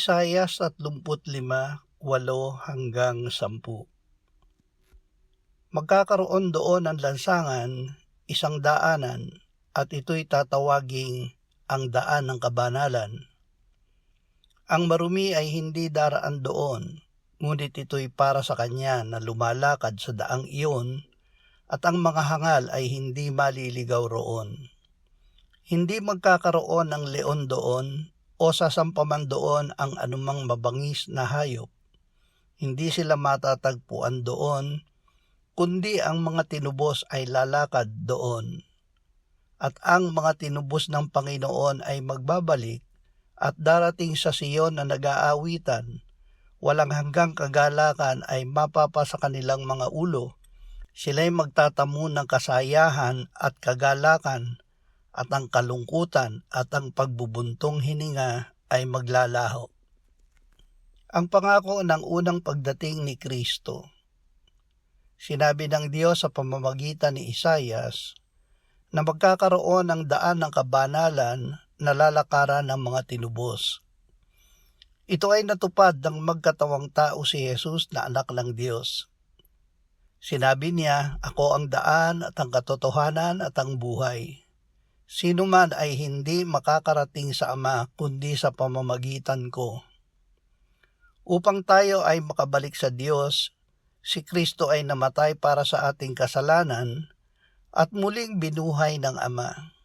Isaias 35:8-10. Magkakaroon doon ng lansangan, isang daanan, at ito'y tatawaging ang daan ng kabanalan. Ang marumi ay hindi daraan doon, ngunit ito'y para sa kanya na lumalakad sa daang iyon, at ang mga hangal ay hindi maliligaw roon. Hindi magkakaroon ng leon doon o sasampaman doon ang anumang mabangis na hayop. Hindi sila matatagpuan doon, kundi ang mga tinubos ay lalakad doon. At ang mga tinubos ng Panginoon ay magbabalik at darating sa Siyon na nag-aawitan. Walang hanggang kagalakan ay mapapa sa kanilang mga ulo. Sila'y magtatamu ng kasayahan at kagalakan, at ang kalungkutan at ang pagbubuntong hininga ay maglalaho. Ang pangako ng unang pagdating ni Kristo. Sinabi ng Diyos sa pamamagitan ni Isaias na magkakaroon ng daan ng kabanalan na lalakaran ng mga tinubos. Ito ay natupad ng magkatawang tao si Jesus na anak ng Diyos. Sinabi niya, "Ako ang daan at ang katotohanan at ang buhay. Sino man ay hindi makakarating sa Ama kundi sa pamamagitan ko." Upang tayo ay makabalik sa Diyos, si Kristo ay namatay para sa ating kasalanan at muling binuhay ng Ama.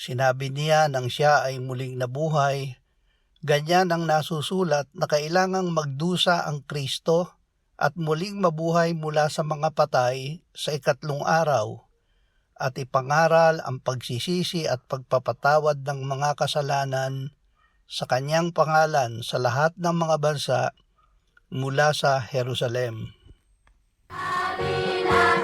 Sinabi niya nang siya ay muling nabuhay, ganyan ang nasusulat na kailangang magdusa ang Kristo at muling mabuhay mula sa mga patay sa ikatlong araw, at ipangaral ang pagsisisi at pagpapatawad ng mga kasalanan sa kanyang pangalan sa lahat ng mga bansa mula sa Jerusalem. Halina